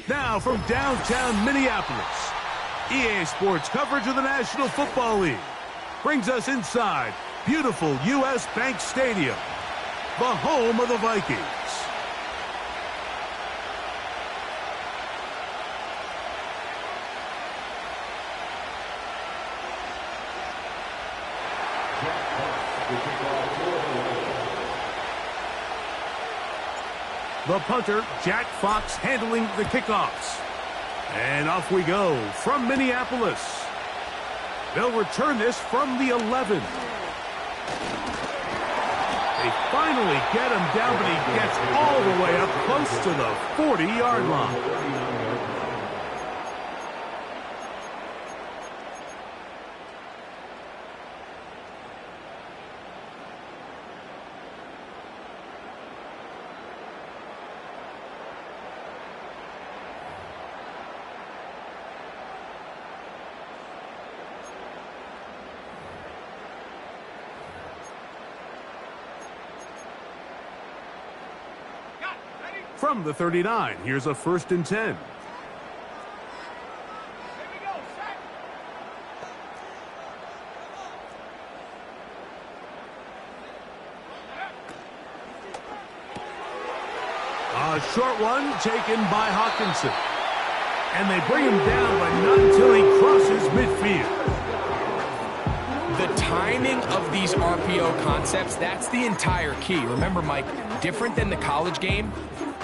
Now from downtown Minneapolis, EA Sports coverage of the National Football League brings us inside beautiful U.S. Bank Stadium, the home of the Vikings. The punter, Jack Fox, handling the kickoffs. And off we go from Minneapolis. They'll return this from the 11. They finally get him down, but he gets all the way up close to the 40-yard line. From the 39, here's a 1st and 10. A short one taken by Hawkinson. And they bring him down, but not until he crosses midfield. The timing of these RPO concepts, that's the entire key. Remember, Mike, different than the college game,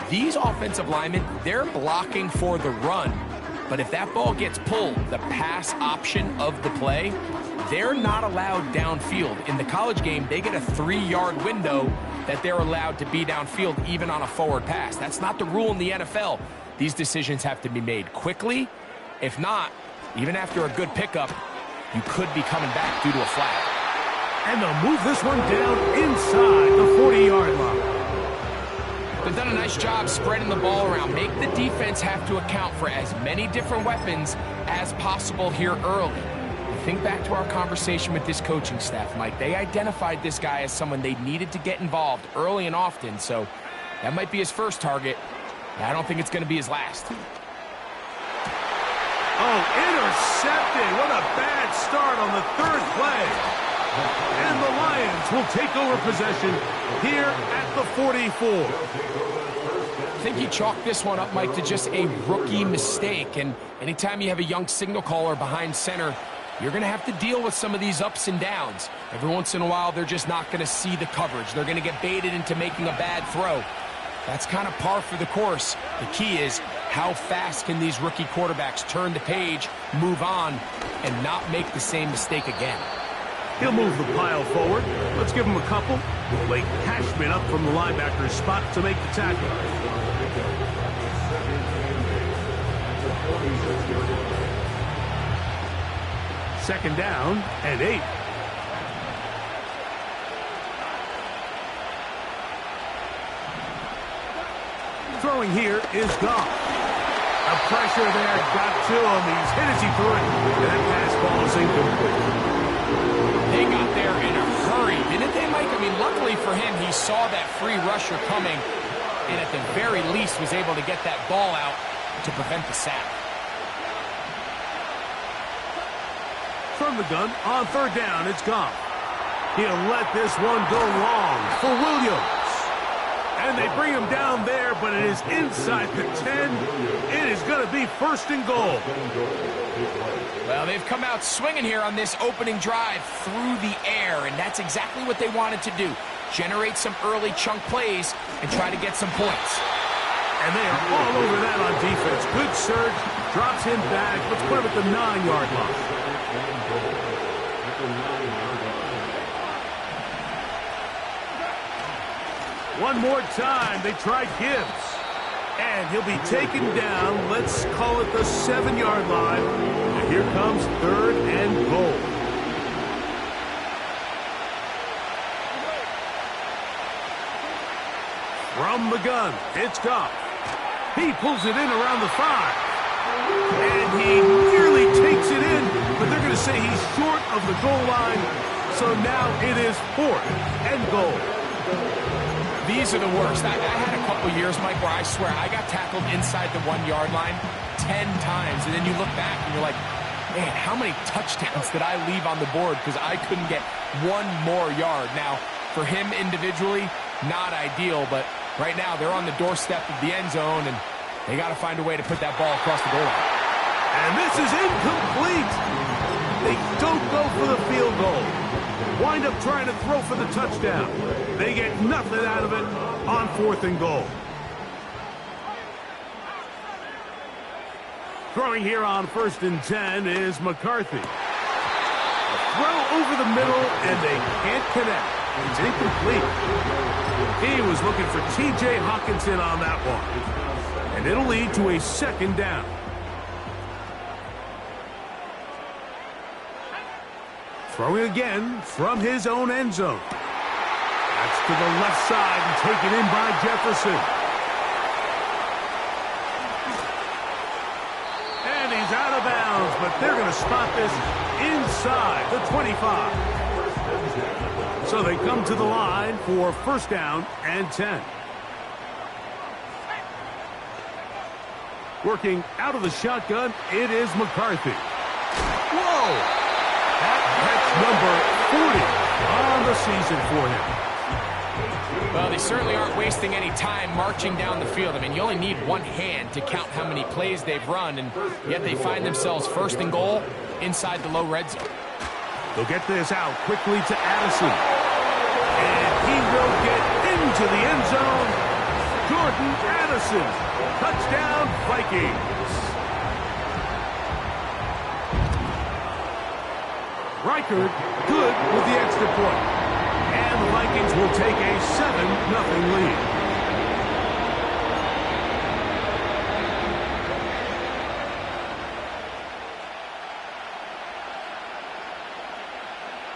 these offensive linemen, they're blocking for the run. But if that ball gets pulled, the pass option of the play, they're not allowed downfield. In the college game, they get a 3-yard window that they're allowed to be downfield even on a forward pass. That's not the rule in the NFL. These decisions have to be made quickly. If not, even after a good pickup, you could be coming back due to a flag. And they'll move this one down inside the 40-yard line. They've done a nice job spreading the ball around. Make the defense have to account for as many different weapons as possible here early. Think back to our conversation with this coaching staff, Mike. They identified this guy as someone they needed to get involved early and often, so that might be his first target. I don't think it's going to be his last. Oh, intercepted. What a bad start on the 3rd play. And the Lions will take over possession here at the 44. I think he chalked this one up, Mike, to just a rookie mistake. And anytime you have a young signal caller behind center, you're going to have to deal with some of these ups and downs. Every once in a while, they're just not going to see the coverage. They're going to get baited into making a bad throw. That's kind of par for the course. The key is how fast can these rookie quarterbacks turn the page, move on, and not make the same mistake again. He'll move the pile forward. Let's give him a couple. Blake Cashman up from the linebacker's spot to make the tackle. Second down and 8. Throwing here is Goff. The pressure there got to him. He's hit as he threw it. And that pass ball is incomplete. They got there in a hurry, didn't they, Mike? I mean, luckily for him, he saw that free rusher coming and at the very least was able to get that ball out to prevent the sack. From the gun, on 3rd down, it's Goff. He'll let this one go long for Williams. And they bring him down there, but it is inside the 10. It is going to be 1st and goal. Well, they've come out swinging here on this opening drive through the air, and that's exactly what they wanted to do. Generate some early chunk plays and try to get some points. And they are all over that on defense. Good surge, drops him back. Let's put him at the 9-yard line. One more time, they try Gibbs. And he'll be taken down, let's call it the 7-yard line. And here comes 3rd and goal. From the gun, it's Goff. He pulls it in around the 5. And he nearly takes it in, but they're going to say he's short of the goal line. So now it is 4th and goal. these are the worst. I had a couple years, Mike, where I swear I got tackled inside the 1-yard line 10 times, and then you look back and you're like, man, how many touchdowns did I leave on the board because I couldn't get one more yard? Now, for him individually, not ideal, but right now they're on the doorstep of the end zone, and they got to find a way to put that ball across the goal line. And this is incomplete. They don't go for the field goal. Wind up trying to throw for the touchdown. They get nothing out of it on 4th and goal. Throwing here on 1st and 10 is McCarthy. A throw over the middle, and they can't connect. It's incomplete. He was looking for T.J. Hockenson on that one. And it'll lead to a 2nd down. Throwing again from his own end zone. That's to the left side and taken in by Jefferson. And he's out of bounds, but they're going to spot this inside the 25. So they come to the line for 1st down and 10. Working out of the shotgun, it is McCarthy. Whoa! That's number 40 on the season for him. Well, they certainly aren't wasting any time marching down the field. I mean, you only need one hand to count how many plays they've run, and yet they find themselves 1st and goal inside the low red zone. They'll get this out quickly to Addison. And he will get into the end zone. Jordan Addison. Touchdown, Vikings. Reichard good with the extra point. And the Vikings will take a 7-0 lead.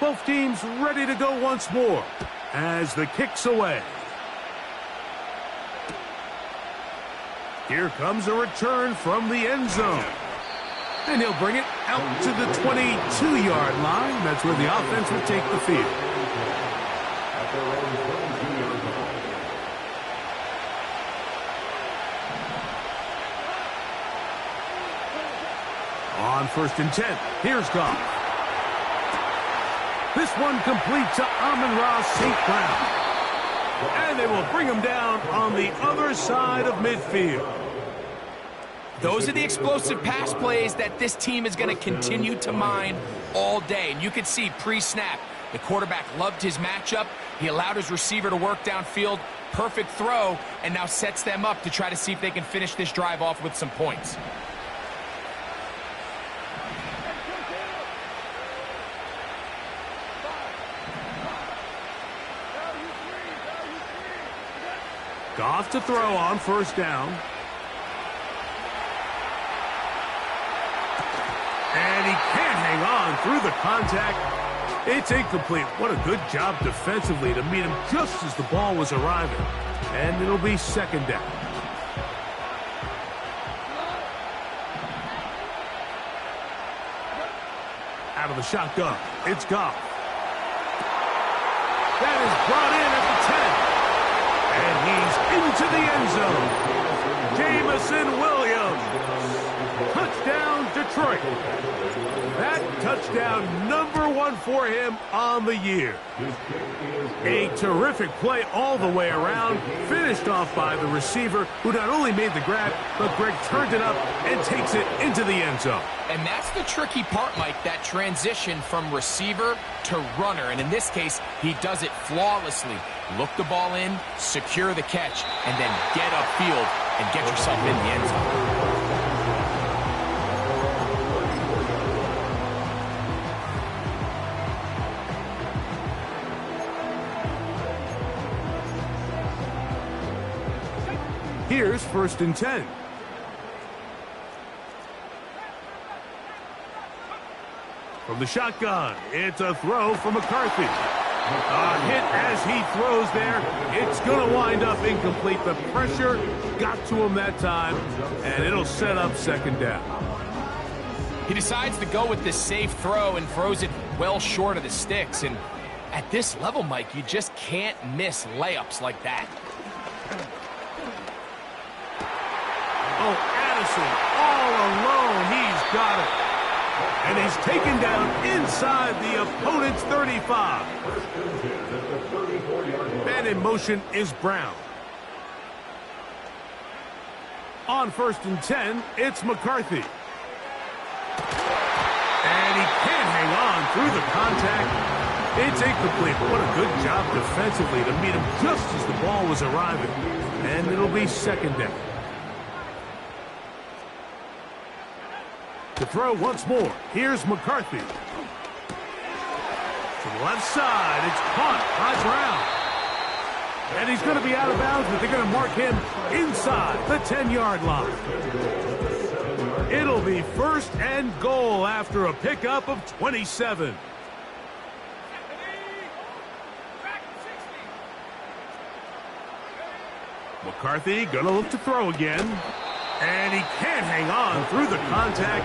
Both teams ready to go once more as the kick's away. Here comes a return from the end zone. And he'll bring it out to the 22-yard line. That's where the offense will take the field. On 1st and 10, here's Goff. This one complete to Amon-Ra St. Brown. And they will bring him down on the other side of midfield. Those are the explosive pass plays that this team is going to continue to mine all day. And you could see pre-snap, the quarterback loved his matchup. He allowed his receiver to work downfield. Perfect throw, and now sets them up to try to see if they can finish this drive off with some points. Goff to throw on 1st down. And he can't hang on through the contact. It's incomplete. What a good job defensively to meet him just as the ball was arriving. And it'll be 2nd down. Out of the shotgun, it's Goff. That is brought in at the 10. And he's into the end zone. Jameson Williams. Touchdown, Detroit. That touchdown number 1 for him on the year. A terrific play all the way around, finished off by the receiver, who not only made the grab, but Greg turned it up and takes it into the end zone. And that's the tricky part, Mike, that transition from receiver to runner. And in this case, he does it flawlessly. Look the ball in, secure the catch, and then get upfield and get yourself in the end zone. Here's 1st and 10. From the shotgun, it's a throw from McCarthy. A hit as he throws there. It's going to wind up incomplete. The pressure got to him that time, and it'll set up 2nd down. He decides to go with this safe throw and throws it well short of the sticks. And at this level, Mike, you just can't miss layups like that. Madison all alone. He's got it. And he's taken down inside the opponent's 35. And in motion is Brown. On 1st and 10, it's McCarthy. And he can't hang on through the contact. It's incomplete. What a good job defensively to meet him just as the ball was arriving. And it'll be 2nd down. To throw once more, here's McCarthy. To the left side, it's caught by Brown. And he's going to be out of bounds, but they're going to mark him inside the 10-yard line. It'll be 1st and goal after a pickup of 27. McCarthy going to look to throw again. And he can't hang on through the contact.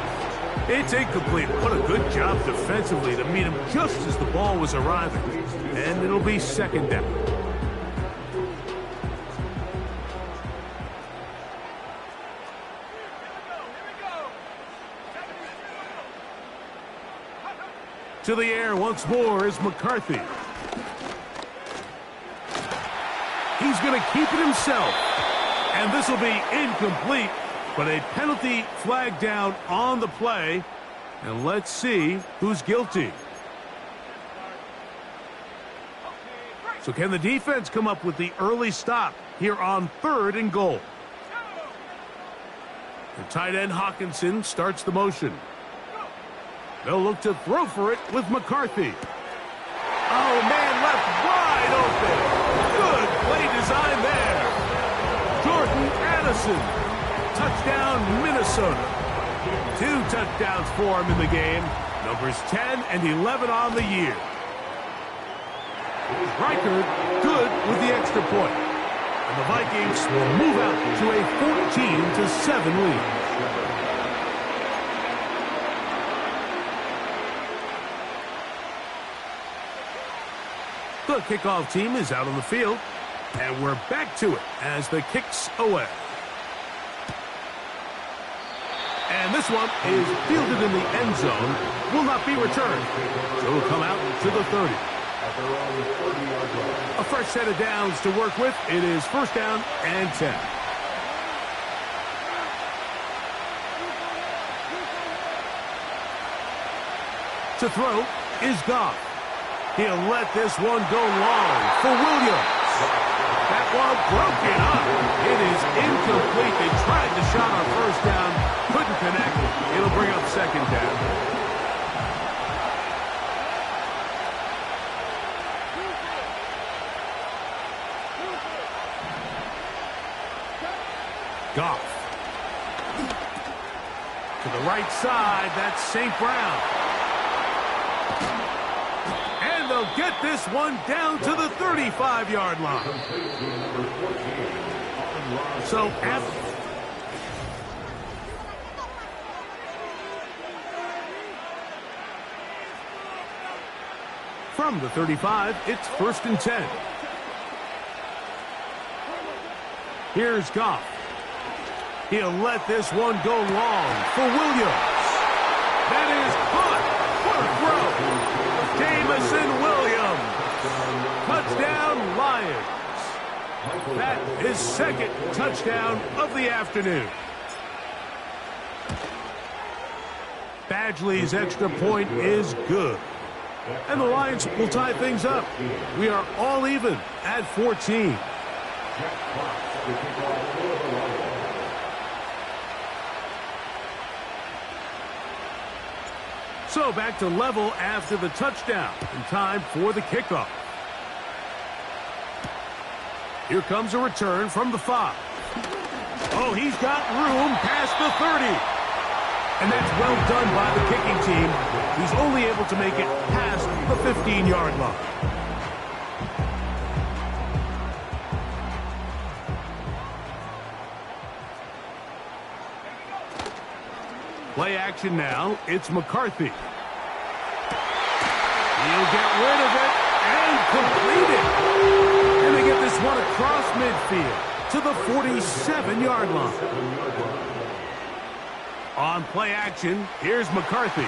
It's incomplete. What a good job defensively to meet him just as the ball was arriving. And it'll be 2nd down. To the air once more is McCarthy. He's going to keep it himself. And this will be incomplete, but a penalty flag down on the play. And let's see who's guilty. So can the defense come up with the early stop here on 3rd and goal? The tight end Hawkinson starts the motion. They'll look to throw for it with McCarthy. Oh, man, left wide open. Good play design there. Jordan Addison. Touchdown, Minnesota. 2 touchdowns for him in the game. Numbers 10 and 11 on the year. Reichard good with the extra point. And the Vikings will move out to a 14-7 lead. The kickoff team is out on the field, and we're back to it as the kick's away. And this one is fielded in the end zone, will not be returned. So it'll come out to the 30. A fresh set of downs to work with. It is 1st down and 10. To throw is Goff. He'll let this one go long for Williams. That one broken up. It is incomplete. They tried the shot on 1st down. Couldn't connect. It'll bring up 2nd down. Goff. To the right side, that's St. Brown. And they'll get this one down to the 35-yard line. So from the 35, it's 1st and 10. Here's Goff. He'll let this one go long for Williams. That is caught. What a throw. Jamison Williams. Touchdown, Lions. That is 2nd touchdown of the afternoon. Badgley's extra point is good. And the Lions will tie things up. We are all even at 14. So back to level after the touchdown. And time for the kickoff. Here comes a return from the 5. Oh, he's got room past the 30. And that's well done by the kicking team. He's only able to make it past the 15-yard line. Play action now. It's McCarthy. He'll get rid of it and complete it. And they get this one across midfield to the 47-yard line. On play action, here's McCarthy.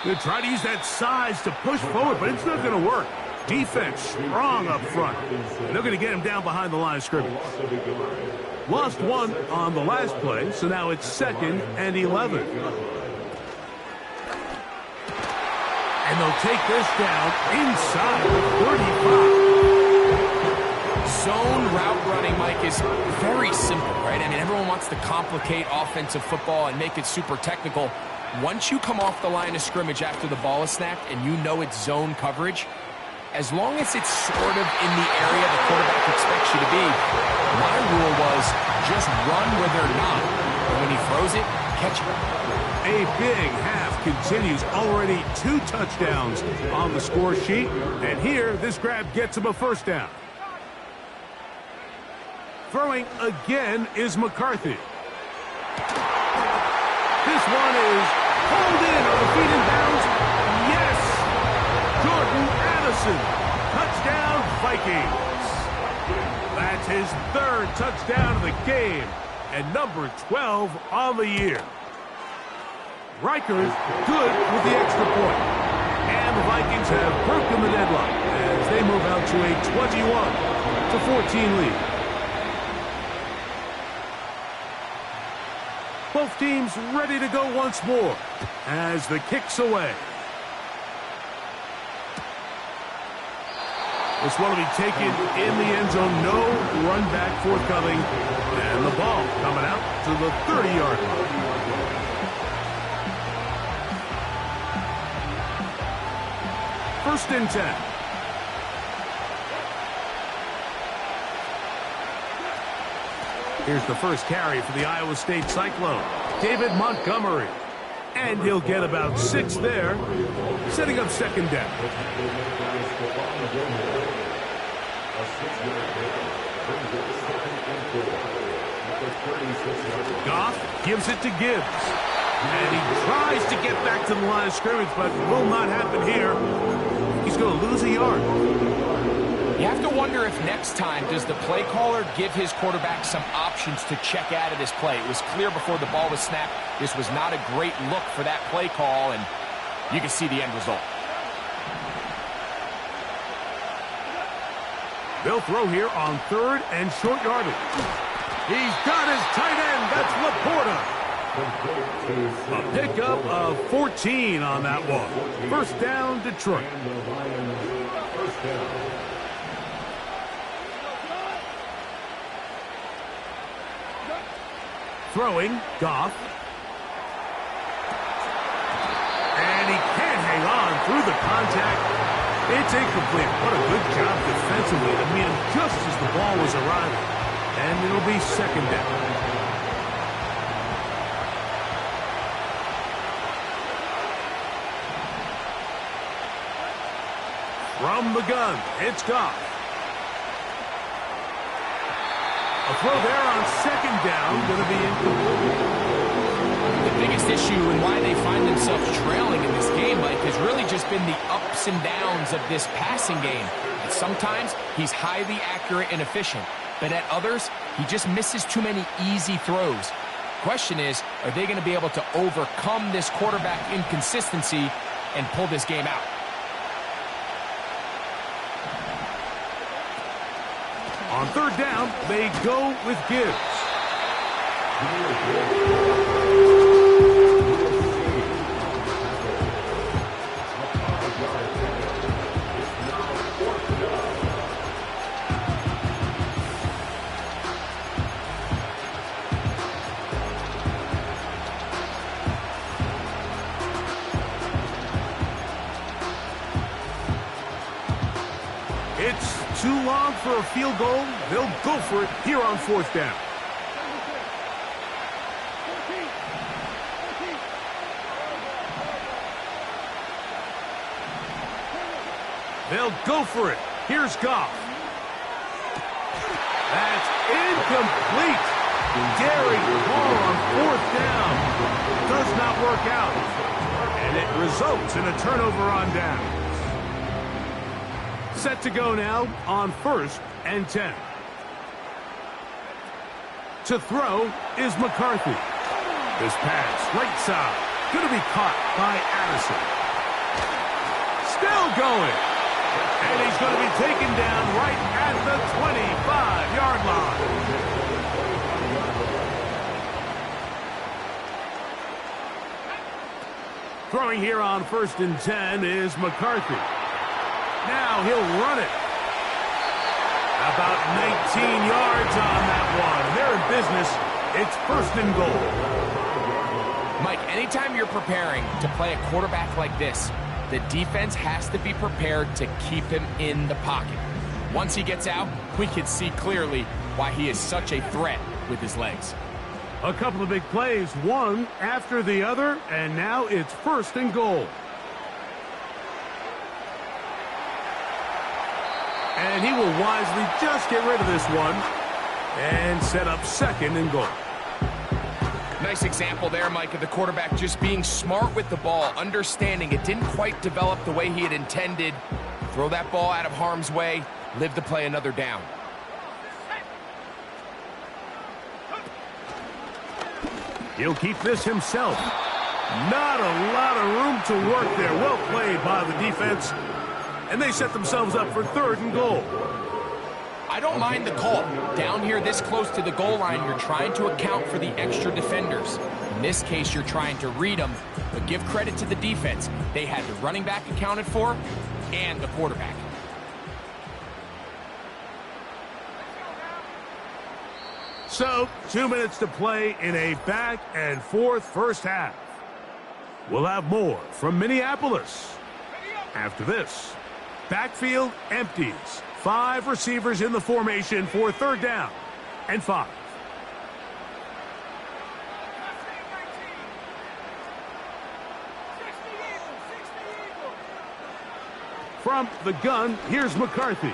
They're trying to use that size to push forward, but it's not going to work. Defense strong up front. They're going to get him down behind the line of scrimmage. Lost one on the last play, so now it's 2nd and 11. And they'll take this down inside the 35. Zone route running, Mike, is very simple, right? I mean, everyone wants to complicate offensive football and make it super technical. Once you come off the line of scrimmage after the ball is snapped and you know it's zone coverage, as long as it's sort of in the area the quarterback expects you to be, my rule was just run where they're not. And when he throws it, catch it. A big half continues. Already 2 touchdowns on the score sheet. And here, this grab gets him a first down. Throwing again is McCarthy. This one is pulled in on the feet in bounds. Yes! Jordan Addison. Touchdown, Vikings. That's his 3rd touchdown of the game. And number 12 on the year. Rikers good with the extra point. And the Vikings have broken the deadlock as they move out to a 21-14 lead. Both teams ready to go once more as the kick's away. This one will be taken in the end zone. No run back forthcoming. And the ball coming out to the 30-yard line. First and 10. Here's the first carry for the Iowa State Cyclone, David Montgomery. And he'll get about 6 there, setting up 2nd down. Goff gives it to Gibbs. And he tries to get back to the line of scrimmage, but will not happen here. He's going to lose a yard. You have to wonder if next time does the play caller give his quarterback some options to check out of this play. It was clear before the ball was snapped this was not a great look for that play call, and you can see the end result. They'll throw here on 3rd and short yardage. He's got his tight end. That's Laporta. A pickup of 14 on that one. First down, Detroit. Throwing, Goff. And he can't hang on through the contact. It's incomplete. What a good job defensively to meet him just as the ball was arriving. And it'll be 2nd down. From the gun, it's Goff. A throw there on 2nd down, going to be incomplete. The biggest issue and why they find themselves trailing in this game, Mike, has really just been the ups and downs of this passing game. And sometimes he's highly accurate and efficient, but at others, he just misses too many easy throws. Question is, are they going to be able to overcome this quarterback inconsistency and pull this game out? On 3rd down, they go with Gibbs. It's too long for a field goal. They'll go for it here on 4th down. They'll go for it. Here's Goff. That's incomplete. Daring ball on 4th down. Does not work out. And it results in a turnover on down. Set to go now on 1st and 10. To throw is McCarthy. This pass, right side, going to be caught by Addison. Still going. And he's going to be taken down right at the 25-yard line. Throwing here on 1st and 10 is McCarthy. Now he'll run it. About 19 yards on that one. They're in business. It's 1st and goal. Mike, anytime you're preparing to play a quarterback like this, the defense has to be prepared to keep him in the pocket. Once he gets out, we can see clearly why he is such a threat with his legs. A couple of big plays, one after the other, and now it's 1st and goal. And he will wisely just get rid of this one and set up 2nd and goal. Nice example there, Mike, of the quarterback just being smart with the ball, understanding it didn't quite develop the way he had intended. Throw that ball out of harm's way, live to play another down. He'll keep this himself. Not a lot of room to work there. Well played by the defense. And they set themselves up for 3rd and goal. I don't mind the call. Down here this close to the goal line, you're trying to account for the extra defenders. In this case, you're trying to read them, but give credit to the defense. They had the running back accounted for and the quarterback. So, 2 minutes to play in a back-and-forth first half. We'll have more from Minneapolis after this. Backfield empties. 5 receivers in the formation for 3rd down and 5. From the gun, here's McCarthy.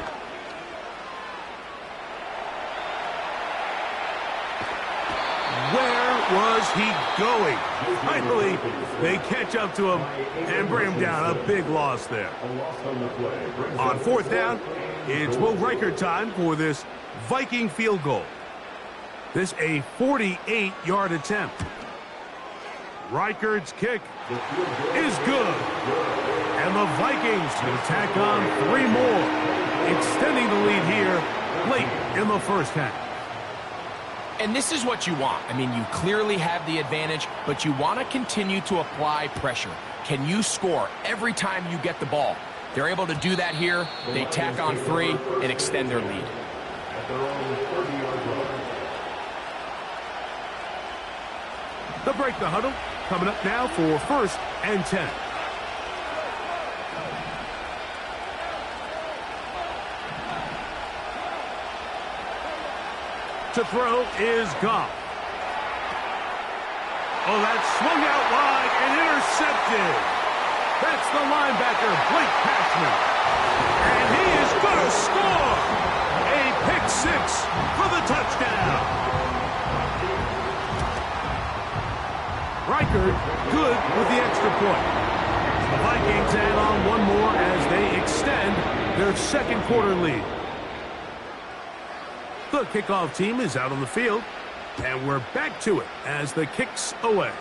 Where was he going? Finally, they catch up to him and bring him down. A big loss there. On 4th down, it's Will Reichard time for this Viking field goal. This a 48-yard attempt. Reichard's kick is good. And the Vikings will tack on 3 more, extending the lead here late in the first half. And this is what you want. I mean, you clearly have the advantage, but you want to continue to apply pressure. Can you score every time you get the ball? They're able to do that here. They tack on 3 and extend their lead. They'll break the huddle. Coming up now for 1st and 10. To throw is Goff. Oh, that's swung out wide and intercepted. That's the linebacker, Blake Passman. And he is going to score. A pick 6 for the touchdown. Reichard good with the extra point. The Vikings add on 1 more as they extend their 2nd quarter lead. The kickoff team is out on the field, and we're back to it as the kick's away.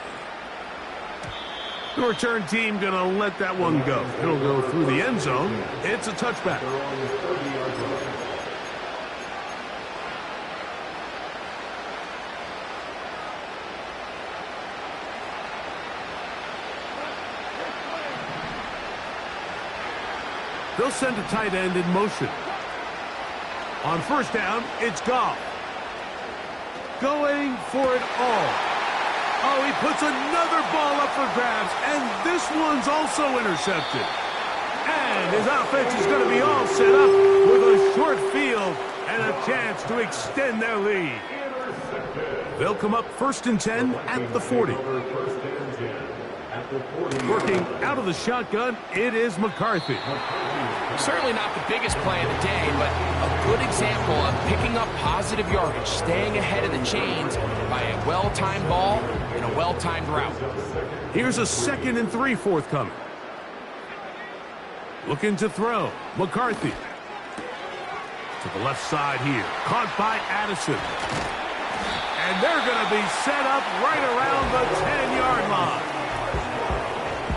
The return team going to let that one go. It'll go through the end zone. It's a touchback. They'll send a tight end in motion. On 1st down, it's Goff. Going for it all. Oh, he puts another ball up for grabs, and this one's also intercepted. And his offense is going to be all set up with a short field and a chance to extend their lead. They'll come up 1st and 10 at the 40. Working out of the shotgun, it is McCarthy. Certainly not the biggest play of the day, but a good example of picking up positive yardage, staying ahead of the chains by a well-timed ball and a well-timed route. Here's a 2nd and 3 forthcoming. Looking to throw. McCarthy. To the left side here. Caught by Addison. And they're going to be set up right around the 10-yard line.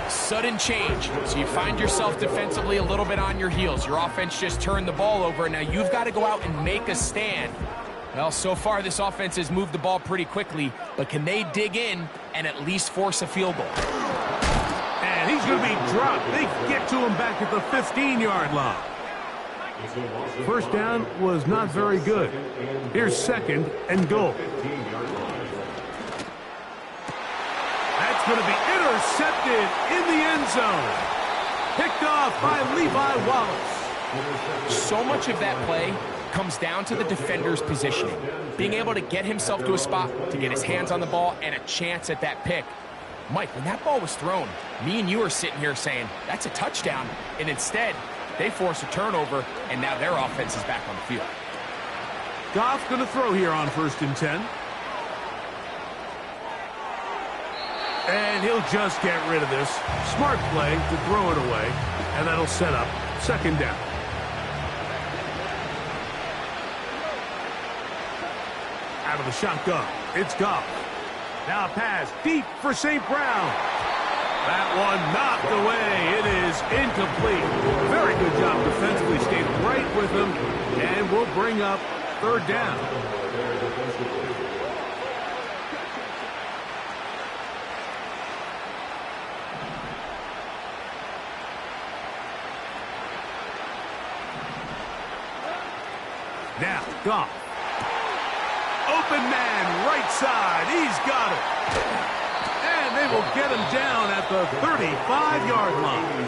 Sudden change. So you find yourself defensively a little bit on your heels. Your offense just turned the ball over, and now you've got to go out and make a stand. Well, so far this offense has moved the ball pretty quickly, but can they dig in and at least force a field goal? And he's going to be dropped. They get to him back at the 15-yard line. First down was not very good. Here's 2nd and goal. That's going to be intercepted in the end zone. Picked off by Levi Wallace. So much of that play comes down to the defender's positioning. Being able to get himself to a spot, to get his hands on the ball, and a chance at that pick. Mike, when that ball was thrown, me and you are sitting here saying, that's a touchdown. And instead, they force a turnover, and now their offense is back on the field. Goff going to throw here on 1st and 10. And he'll just get rid of this. Smart play to throw it away, and that'll set up 2nd down. Out of the shotgun, it's Goff. Now a pass deep for St. Brown. That one knocked away. It is incomplete. Very good job defensively. Stayed right with him. And we'll bring up 3rd down. Now, Goff. Open man, right side. He's got it. And they will get him down at the 35-yard line.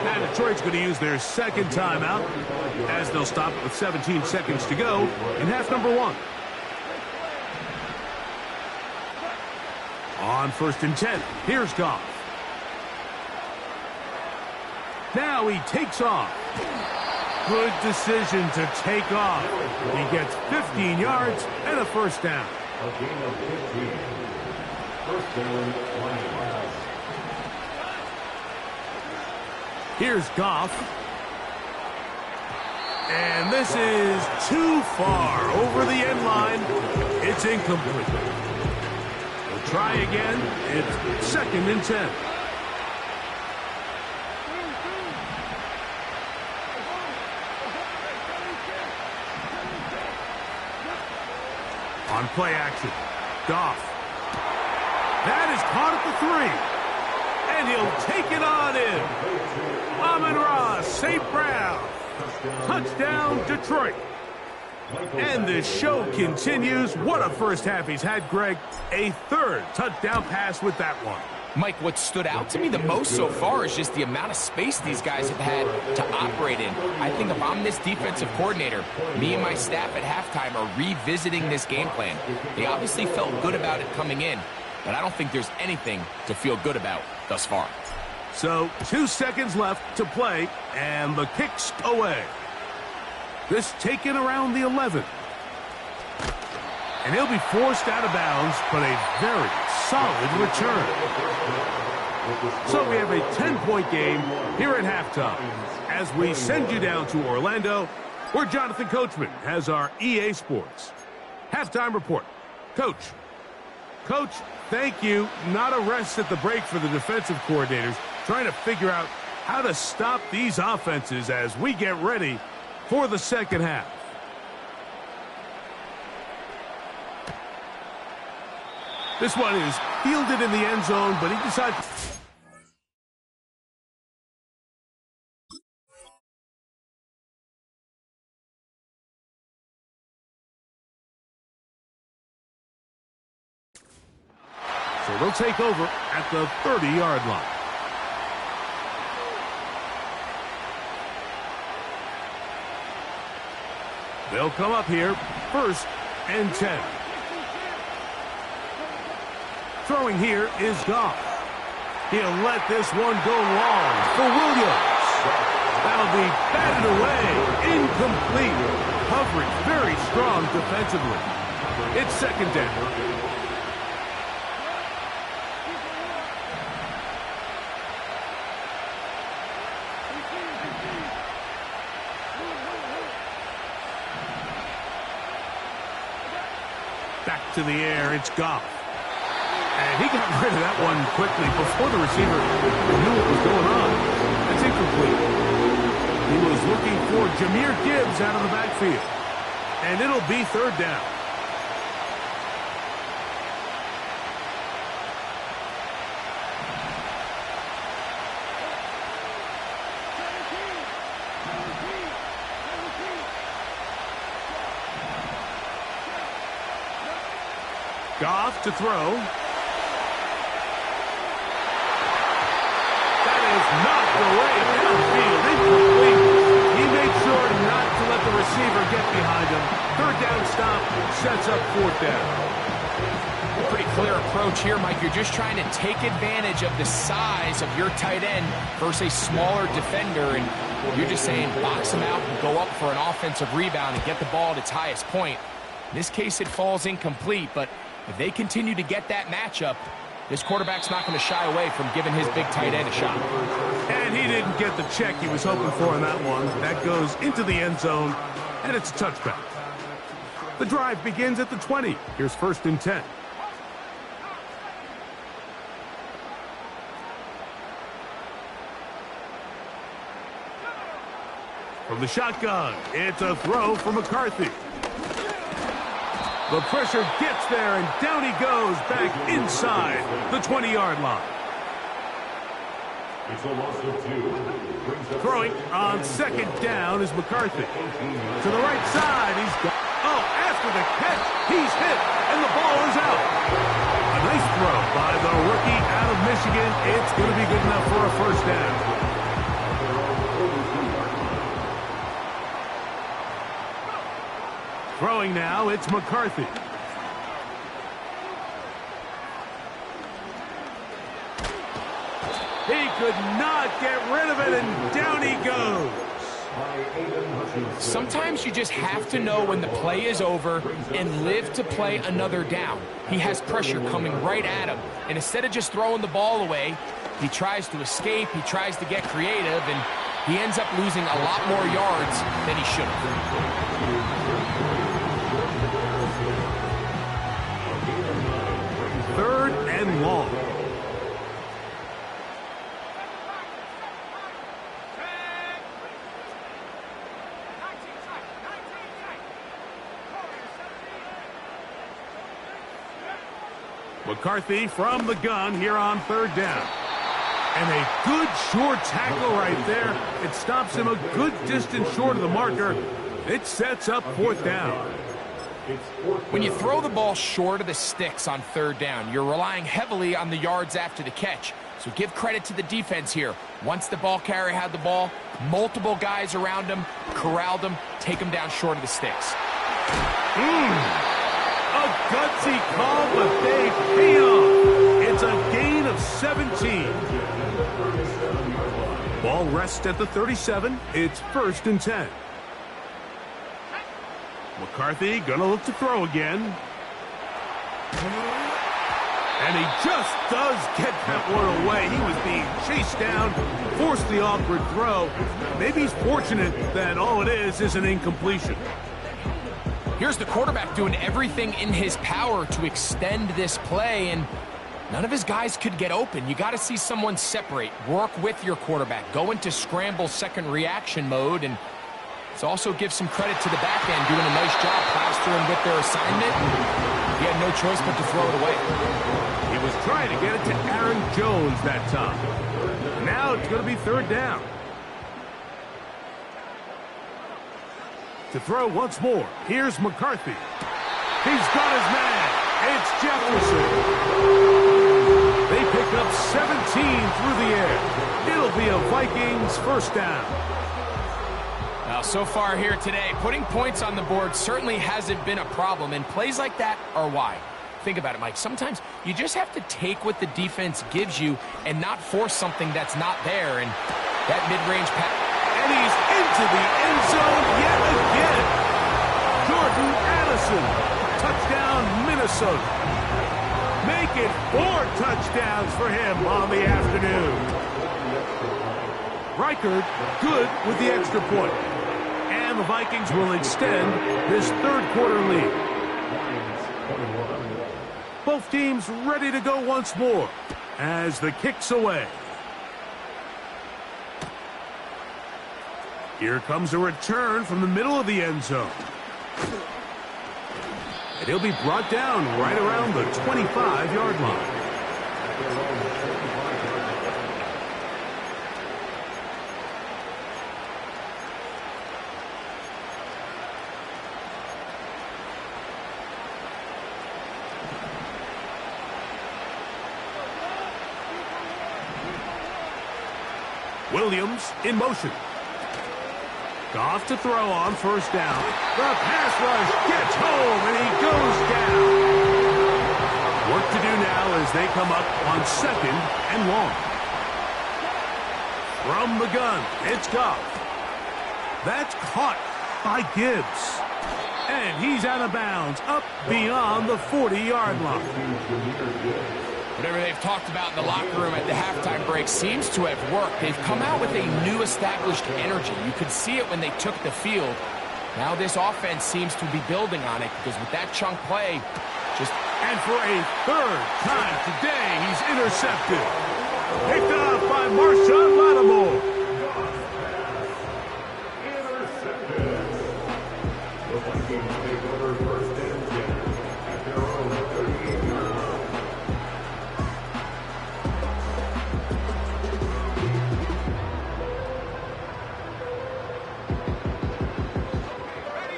Now Detroit's going to use their 2nd timeout as they'll stop with 17 seconds to go in half number 1. On 1st and 10, here's Goff. Now he takes off. Good decision to take off. He gets 15 yards and a 1st down. Here's Goff. And this is too far over the end line. It's incomplete. We'll try again. It's 2nd and 10. On play action, Goff. That is caught at the 3. And he'll take it on in. Amon-Ra St. Brown. Touchdown, Detroit. And the show continues. What a first half he's had, Greg. A 3rd touchdown pass with that one. Mike, what stood out to me the most so far is just the amount of space these guys have had to operate in. I think if I'm this defensive coordinator, me and my staff at halftime are revisiting this game plan. They obviously felt good about it coming in, but I don't think there's anything to feel good about thus far. So 2 seconds left to play, and the kick's away. This taken around the 11. And he'll be forced out of bounds, but a very solid return. So we have a 10-point game here at halftime. As we send you down to Orlando, where Jonathan Coachman has our EA Sports halftime report. Coach, thank you. Not a rest at the break for the defensive coordinators, trying to figure out how to stop these offenses as we get ready for the 2nd half. This one is fielded in the end zone, but he decides. So they'll take over at the 30-yard line. They'll come up here, 1st and 10. Throwing here is Goff. He'll let this one go long for Williams. That'll be batted away. Incomplete. Coverage very strong defensively. It's 2nd down. Back to the air, it's Goff. And he got rid of that one quickly before the receiver knew what was going on. It's incomplete. He was looking for Jahmyr Gibbs out of the backfield. And it'll be third down. Goff to throw. That is knocked away downfield, incomplete. He made sure not to let the receiver get behind him. Third down stop sets up fourth down. A pretty clear approach here, Mike. You're just trying to take advantage of the size of your tight end versus a smaller defender, and you're just saying box him out and go up for an offensive rebound and get the ball at its highest point. In this case, it falls incomplete, but if they continue to get that matchup, this quarterback's not going to shy away from giving his big tight end a shot. And he didn't get the check he was hoping for in that one. That goes into the end zone, and it's a touchback. The drive begins at the 20. Here's 1st and 10. From the shotgun, it's a throw for McCarthy. The pressure gets there, and down he goes back inside the 20-yard line. It's a loss of 2. Throwing on 2nd down is McCarthy. To the right side, he's got... Oh, after the catch, he's hit, and the ball is out. A nice throw by the rookie out of Michigan. It's going to be good enough for a first down. Throwing now, it's McCarthy. He could not get rid of it, and down he goes. Sometimes you just have to know when the play is over and live to play another down. He has pressure coming right at him, and instead of just throwing the ball away, he tries to escape, he tries to get creative, and he ends up losing a lot more yards than he should have. 3rd and long. McCarthy from the gun here on 3rd down. And a good short tackle right there. It stops him a good distance short of the marker. It sets up 4th down. When you throw the ball short of the sticks on 3rd down, you're relying heavily on the yards after the catch. So give credit to the defense here. Once the ball carrier had the ball, multiple guys around him, corralled him, take him down short of the sticks. A gutsy call, but they pay off. It's a gain of 17. Ball rests at the 37. It's 1st and 10. McCarthy gonna look to throw again. And he just does get that one away. He was being chased down, forced the awkward throw. Maybe he's fortunate that all it is an incompletion. Here's the quarterback doing everything in his power to extend this play, and none of his guys could get open. You got to see someone separate, work with your quarterback, go into scramble second reaction mode, and let's also give some credit to the back end doing a nice job plastering with their assignment. He had no choice but to throw it away. He was trying to get it to Aaron Jones that time. Now it's going to be 3rd down. To throw once more, here's McCarthy. He's got his man. It's Jefferson. They pick up 17 through the air. It'll be a Vikings first down. Now, so far here today, putting points on the board certainly hasn't been a problem, and plays like that are why. Think about it, Mike. Sometimes you just have to take what the defense gives you and not force something that's not there, and that mid-range pass. And he's into the end zone yet again. Jordan Addison, touchdown Minnesota. Make it 4 touchdowns for him on the afternoon. Reichard good with the extra point. And the Vikings will extend this third quarter lead. team's ready to go once more as the kick's away. Here comes a return from the middle of the end zone. And he'll be brought down right around the 25-yard line. Williams in motion. Goff to throw on first down. The pass rush gets home, and he goes down. Work to do now as they come up on 2nd and long. From the gun, it's Goff. That's caught by Gibbs. And he's out of bounds, up beyond the 40-yard line. Whatever they've talked about in the locker room at the halftime break seems to have worked. They've come out with a new established energy. You could see it when they took the field. Now this offense seems to be building on it because with that chunk play, And for a 3rd time today, he's intercepted. Picked up by Marshawn Lattimore. Intercepted. The Vikings take over 1st and 10 at their own 38-yard line.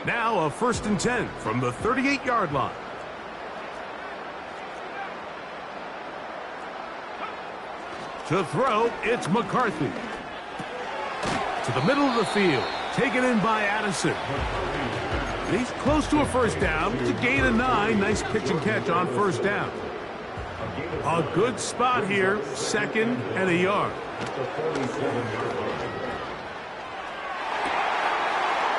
Now a 1st and 10 from the 38-yard line. To throw, it's McCarthy. To the middle of the field, taken in by Addison. He's close to a first down. It's a gain of 9. Nice pitch and catch on first down. A good spot here, 2nd and a yard.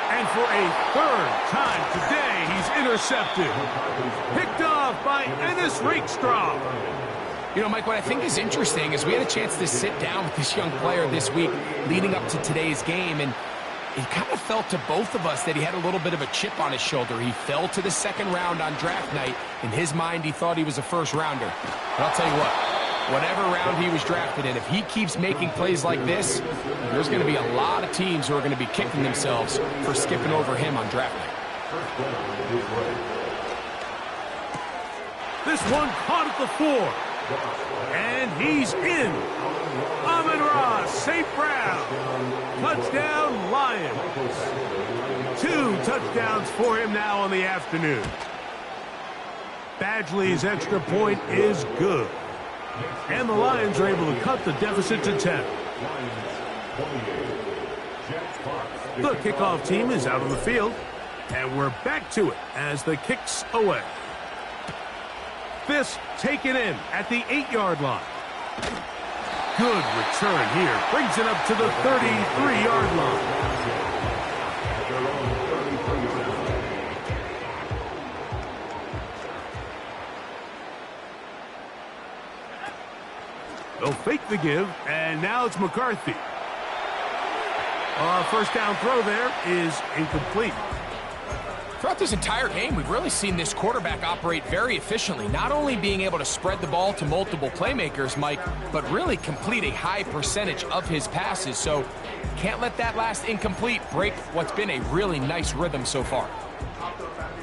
And for a 3rd time today, he's intercepted. Picked off by Ennis Rakestraw. You know, Mike, what I think is interesting is we had a chance to sit down with this young player this week leading up to today's game, and it kind of felt to both of us that he had a little bit of a chip on his shoulder. He fell to the 2nd round on draft night. In his mind, he thought he was a 1st rounder. But I'll tell you what, whatever round he was drafted in, if he keeps making plays like this, there's going to be a lot of teams who are going to be kicking themselves for skipping over him on draft night. This one caught at the 4. And he's in. Amon-Ra St. Brown. Touchdown, Lions. 2 touchdowns for him now on the afternoon. Badgley's extra point is good. And the Lions are able to cut the deficit to 10. The kickoff team is out on the field. And we're back to it as the kick's away. This taken in at the 8-yard line. Good return here. Brings it up to the 33-yard line. They'll fake the give, and now it's McCarthy. First down throw there is incomplete. Throughout this entire game, we've really seen this quarterback operate very efficiently, not only being able to spread the ball to multiple playmakers, Mike, but really complete a high percentage of his passes. So can't let that last incomplete break what's been a really nice rhythm so far.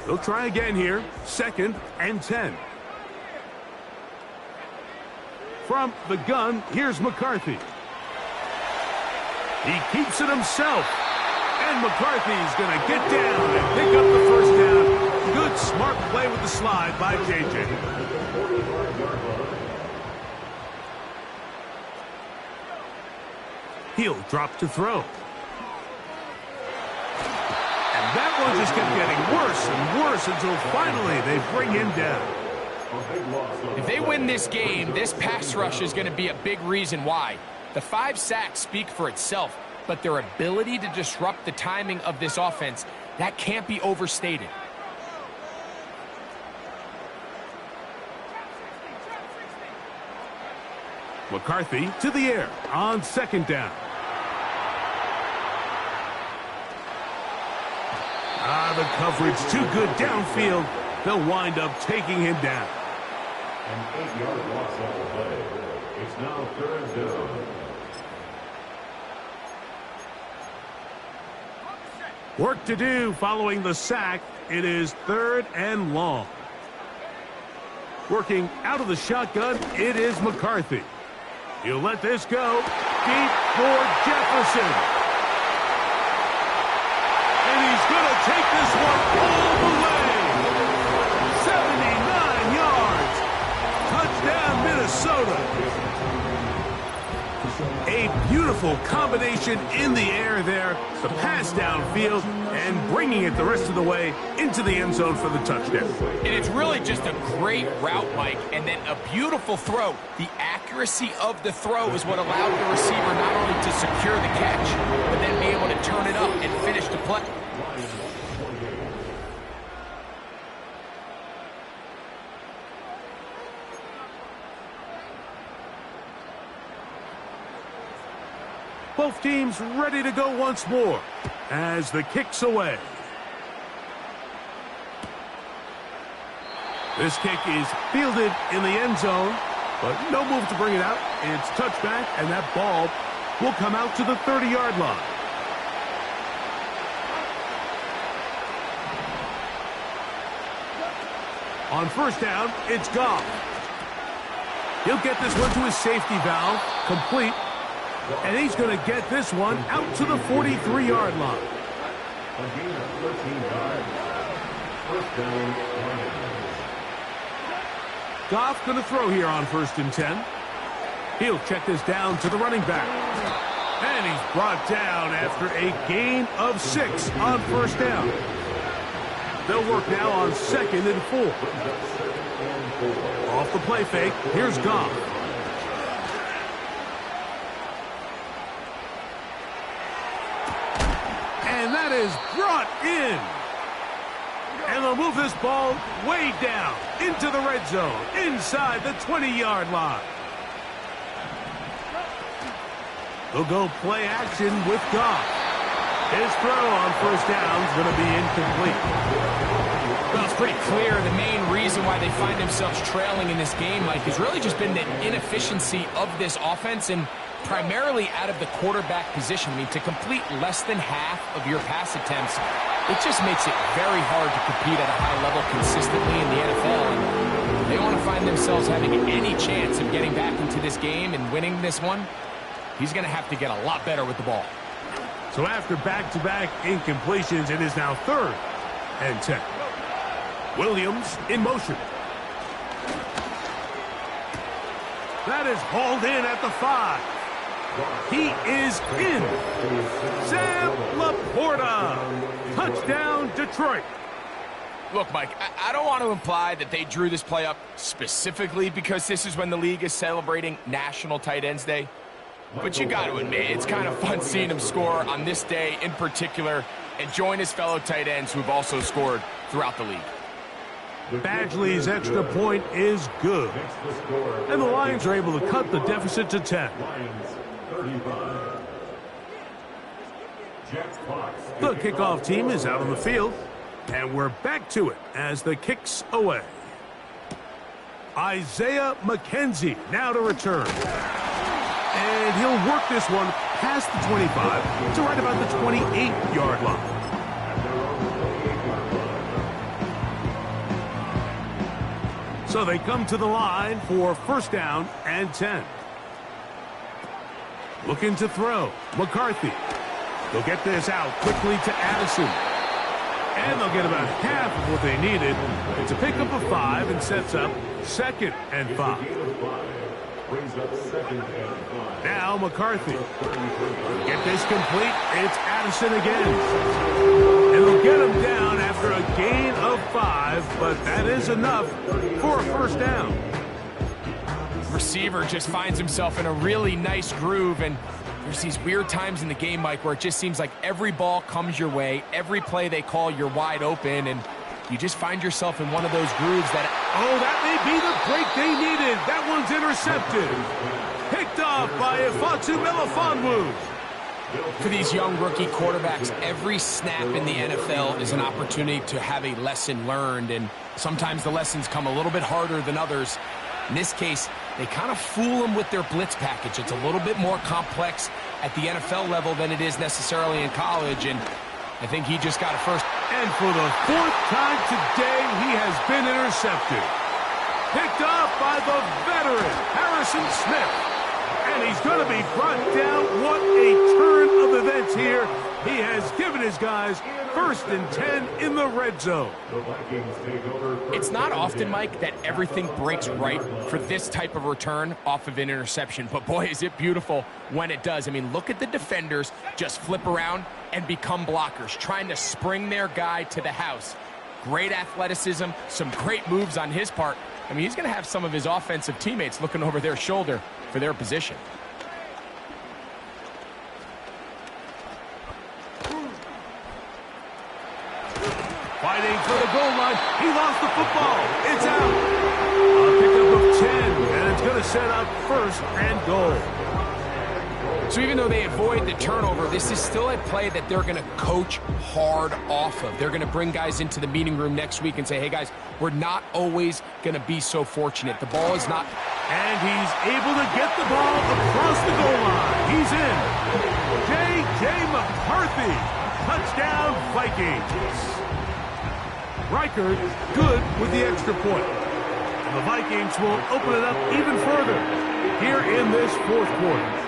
They'll try again here, 2nd and 10. From the gun, here's McCarthy. He keeps it himself. And McCarthy's going to get down and pick up the first down. Good, smart play with the slide by J.J. He'll drop to throw. And that one just kept getting worse and worse until finally they bring him down. If they win this game, this pass rush is going to be a big reason why. The 5 sacks speak for itself. But their ability to disrupt the timing of this offense, that can't be overstated. McCarthy to the air on 2nd down. The coverage too good downfield. They'll wind up taking him down. An 8-yard loss on the play. It's now 3rd down. Work to do following the sack. It is 3rd and long. Working out of the shotgun, it is McCarthy. He'll let this go deep for Jefferson. And he's going to take this one all the way. 79 yards. Touchdown, Minnesota. A beautiful combination in the air there. The pass downfield and bringing it the rest of the way into the end zone for the touchdown. And it's really just a great route, Mike, and then a beautiful throw. The accuracy of the throw is what allowed the receiver not only to secure the catch, but then be able to turn it up and finish the play. Both teams ready to go once more as the kick's away. This kick is fielded in the end zone, but no move to bring it out. It's touchback, and that ball will come out to the 30-yard line. On 1st down, it's Goff. He'll get this one to his safety valve, complete. And he's going to get this one out to the 43-yard line. Again, 13 yards. 1st down. Goff going to throw here on 1st and 10. He'll check this down to the running back. And he's brought down after a gain of 6 on 1st down. They'll work now on 2nd and 4. Off the play fake, here's Goff. And that is brought in. And they'll move this ball way down into the red zone, inside the 20-yard line. They'll go play action with Goff. His throw on 1st down is going to be incomplete. Well, it's pretty clear the main reason why they find themselves trailing in this game, Mike, has really just been the inefficiency of this offense and primarily out of the quarterback position. I mean, to complete less than half of your pass attempts, it just makes it very hard to compete at a high level consistently in the NFL. And they want to find themselves having any chance of getting back into this game and winning this one. He's going to have to get a lot better with the ball. So after back-to-back incompletions, it is now 3rd and 10. Williams in motion. That is hauled in at the 5. He is in. Sam Laporta. Touchdown, Detroit. Look, Mike, I don't want to imply that they drew this play up specifically because this is when the league is celebrating National Tight Ends Day. But you got to admit, it's kind of fun seeing him score on this day in particular and join his fellow tight ends who've also scored throughout the league. Badgley's extra point is good. And the Lions are able to cut the deficit to 10. The kickoff team is out on the field. And we're back to it as the kick's away. Isaiah McKenzie now to return. And he'll work this one past the 25 to right about the 28-yard line. So they come to the line for 1st down and 10. Looking to throw. McCarthy. They'll get this out quickly to Addison. And they'll get about half of what they needed to pick up a 5 and sets up 2nd and 5. Now McCarthy. Get this complete. It's Addison again. And they'll get him down after a gain of 5, but that is enough for a 1st down. Receiver just finds himself in a really nice groove, and there's these weird times in the game, Mike, where it just seems like every ball comes your way, every play they call, you're wide open, and you just find yourself in one of those grooves that... Oh, that may be the break they needed. That one's intercepted. Picked off by Ifeatu Melifonwu. For these young rookie quarterbacks, every snap in the NFL is an opportunity to have a lesson learned, and sometimes the lessons come a little bit harder than others. In this case, they kind of fool him with their blitz package. It's a little bit more complex at the NFL level than it is necessarily in college, and I think he just got a first. And for the 4th time today, he has been intercepted. Picked off by the veteran, Harrison Smith. And he's going to be brought down. What a turn of events here. He has given his guys 1st and 10 in the red zone. It's not often, Mike, that everything breaks right for this type of return off of an interception. But, boy, is it beautiful when it does. I mean, look at the defenders just flip around and become blockers, trying to spring their guy to the house. Great athleticism, some great moves on his part. I mean, he's going to have some of his offensive teammates looking over their shoulder for their position. Fighting for the goal line. He lost the football. It's out. A pickup of 10, and it's going to set up 1st and goal. So even though they avoid the turnover, this is still a play that they're going to coach hard off of. They're going to bring guys into the meeting room next week and say, hey, guys, we're not always going to be so fortunate. The ball is not... And he's able to get the ball across the goal line. He's in. J.J. McCarthy. Touchdown, Vikings. Reichard good with the extra point. And the Vikings will open it up even further here in this 4th quarter.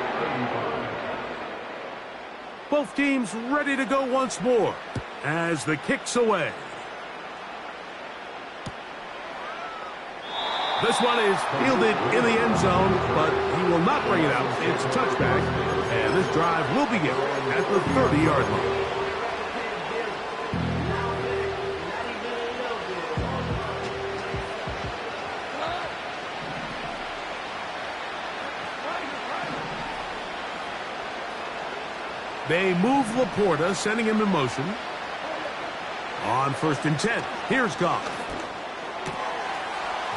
Both teams ready to go once more as the kick's away. This one is fielded in the end zone, but he will not bring it out. It's a touchback, and this drive will begin at the 30-yard line. They move Laporta, sending him in motion. On 1st and 10, here's Goff.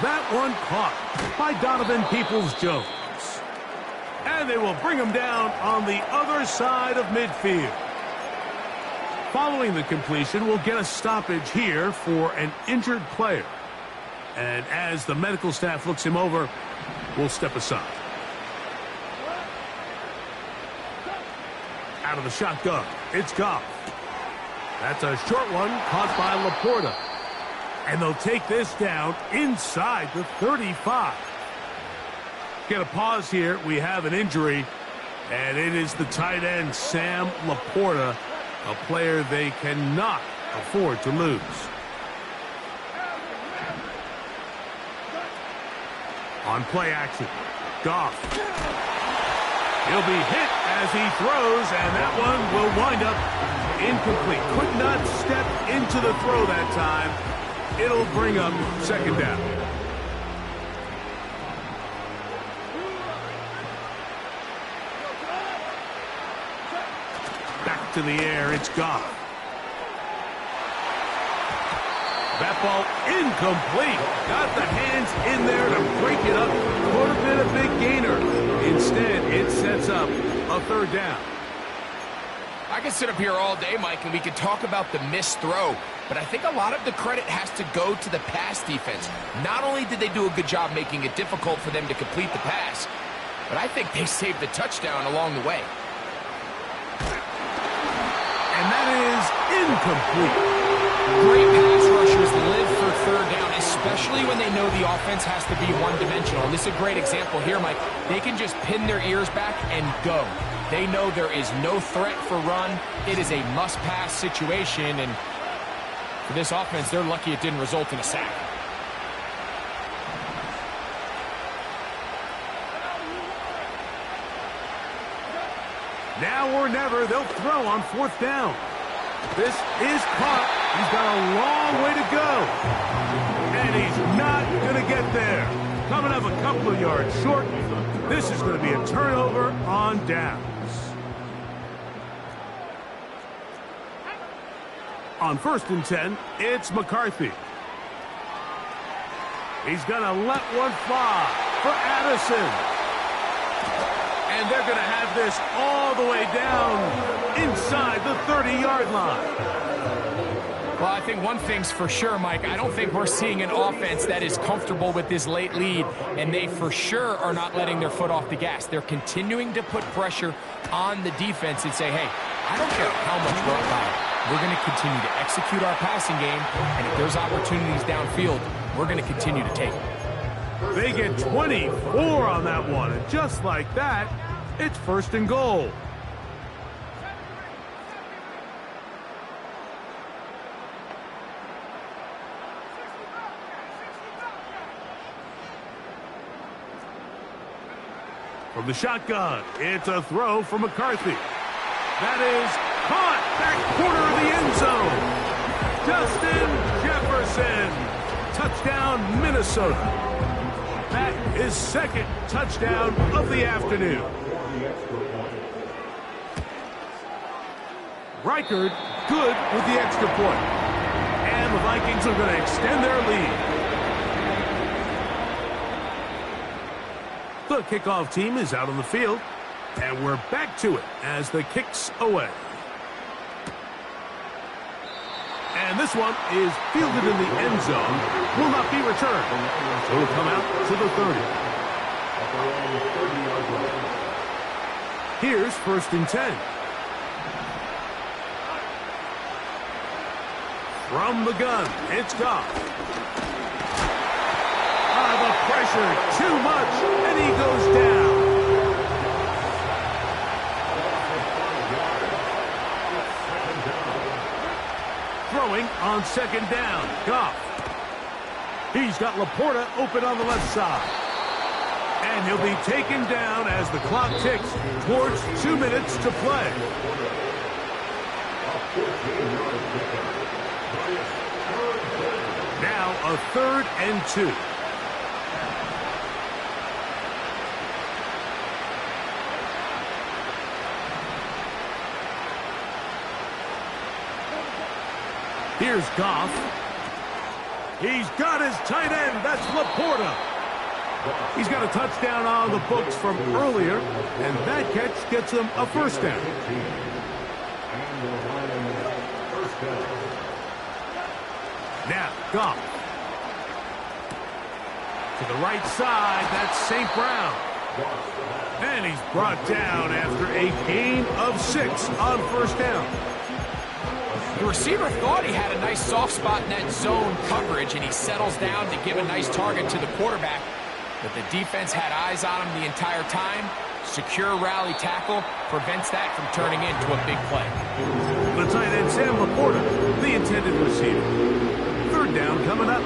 That one caught by Donovan Peoples-Jones. And they will bring him down on the other side of midfield. Following the completion, we'll get a stoppage here for an injured player. And as the medical staff looks him over, we'll step aside. Out of the shotgun, it's Goff. That's a short one caught by Laporta. And they'll take this down inside the 35. Get a pause here. We have an injury, and it is the tight end, Sam Laporta, a player they cannot afford to lose. On play action, Goff. He'll be hit as he throws, and that one will wind up incomplete. Could not step into the throw that time. It'll bring up 2nd down. Back to the air, it's Goff. That ball incomplete. Got the hands in there to break it up. Could have been a big gainer. Instead, it sets up a 3rd down. I can sit up here all day, Mike, and we could talk about the missed throw, but I think a lot of the credit has to go to the pass defense. Not only did they do a good job making it difficult for them to complete the pass, but I think they saved the touchdown along the way. And that is incomplete. Great pass rushers live for 3rd down, especially when they know the offense has to be one-dimensional. And this is a great example here, Mike. They can just pin their ears back and go. They know there is no threat for run. It is a must-pass situation, and for this offense, they're lucky it didn't result in a sack. Now or never, they'll throw on 4th down. This is caught. He's got a long way to go. And he's not going to get there. Coming up a couple of yards short. This is going to be a turnover on downs. On 1st and 10, it's McCarthy. He's going to let one fly for Addison. And they're going to have this all the way down inside the 30-yard line. Well, I think one thing's for sure, Mike. I don't think we're seeing an offense that is comfortable with this late lead, and they for sure are not letting their foot off the gas. They're continuing to put pressure on the defense and say, hey, I don't care how much we're up by. We're going to continue to execute our passing game, and if there's opportunities downfield, we're going to continue to take them. They get 24 on that one, and just like that, it's 1st and goal. From the shotgun, it's a throw from McCarthy. That is caught back corner of the end zone. Justin Jefferson. Touchdown, Minnesota. That is 2nd touchdown of the afternoon. Reichard good with the extra point. And the Vikings are going to extend their lead. The kickoff team is out on the field, and we're back to it as the kick's away. And this one is fielded in the end zone, will not be returned. So it'll come out to the 30. Here's 1st and 10. From the gun, it's Goff. The pressure, too much, and he goes down. Throwing on 2nd down, Goff. He's got Laporta open on the left side. And he'll be taken down as the clock ticks towards 2 minutes to play. Now a 3rd and 2. Here's Goff. He's got his tight end. That's Laporta. He's got a touchdown on the books from earlier, and that catch gets him a 1st down. Now, Goff. To the right side, that's St. Brown. And he's brought down after a gain of 6 on 1st down. The receiver thought he had a nice soft spot in that zone coverage, and he settles down to give a nice target to the quarterback. But the defense had eyes on him the entire time. Secure rally tackle prevents that from turning into a big play. The tight end, Sam Laporta, the intended receiver. 3rd down coming up.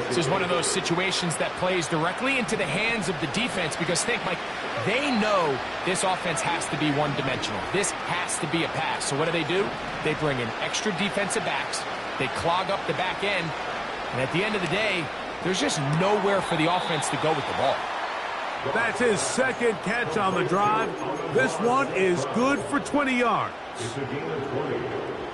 This is one of those situations that plays directly into the hands of the defense because, think, Mike, they know this offense has to be one-dimensional. This has to be a pass. So what do? They bring in extra defensive backs. They clog up the back end. And at the end of the day, there's just nowhere for the offense to go with the ball. That's his 2nd catch on the drive. This one is good for 20 yards.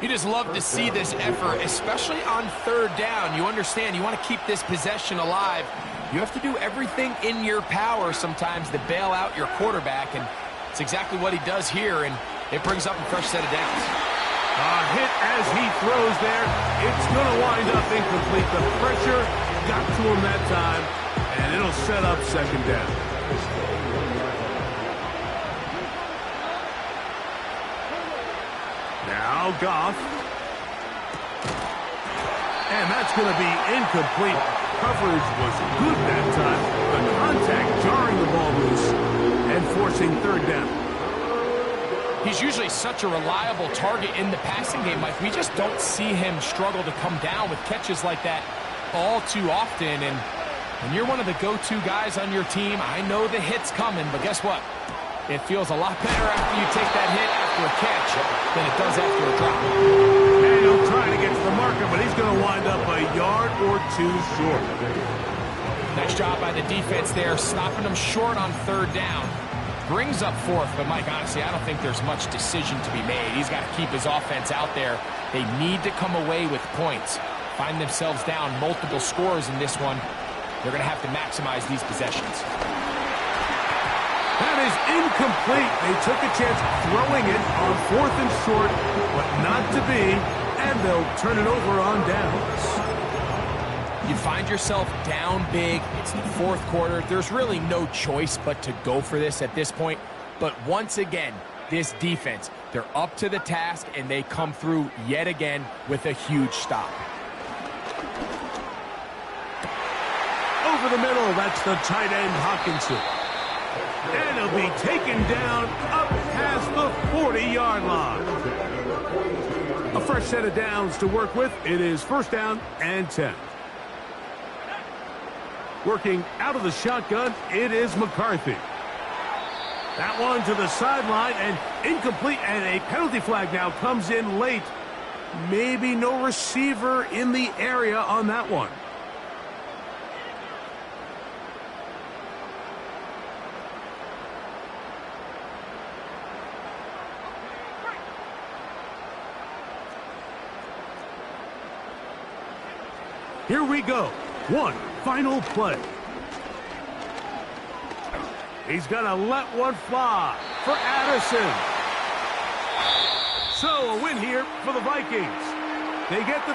You just love to see this effort, especially on 3rd down. You understand, you want to keep this possession alive. You have to do everything in your power sometimes to bail out your quarterback, and it's exactly what he does here, and it brings up a fresh set of downs. Hit as he throws there. It's going to wind up incomplete. The pressure got to him that time, and it'll set up 2nd down. Now Goff. And that's going to be incomplete. Coverage was good that time. The contact jarring the ball loose and forcing 3rd down. He's usually such a reliable target in the passing game, Mike. We just don't see him struggle to come down with catches like that all too often. And when you're one of the go-to guys on your team, I know the hit's coming, but guess what? It feels a lot better after you take that hit after a catch than it does after a drop. And he'll try to get to the marker, but he's going to wind up a yard or 2 short. Nice job by the defense there, stopping them short on 3rd down. Brings up 4th, but Mike, honestly, I don't think there's much decision to be made. He's got to keep his offense out there. They need to come away with points. Find themselves down multiple scores in this one. They're going to have to maximize these possessions. That is incomplete. They took a chance throwing it on 4th and short, but not to be. And they'll turn it over on downs. You find yourself down big. It's the fourth quarter. There's really no choice but to go for this at this point. But once again, this defense, they're up to the task, and they come through yet again with a huge stop. Over the middle, that's the tight end, Hockenson. And he'll be taken down up past the 40-yard line. A fresh set of downs to work with. It is first down and 10. Working out of the shotgun, it is McCarthy. That one to the sideline and incomplete, and a penalty flag now comes in late. Maybe no receiver in the area on that one. Here we go. One final play. He's going to let one fly for Addison. So a win here for the Vikings. They get the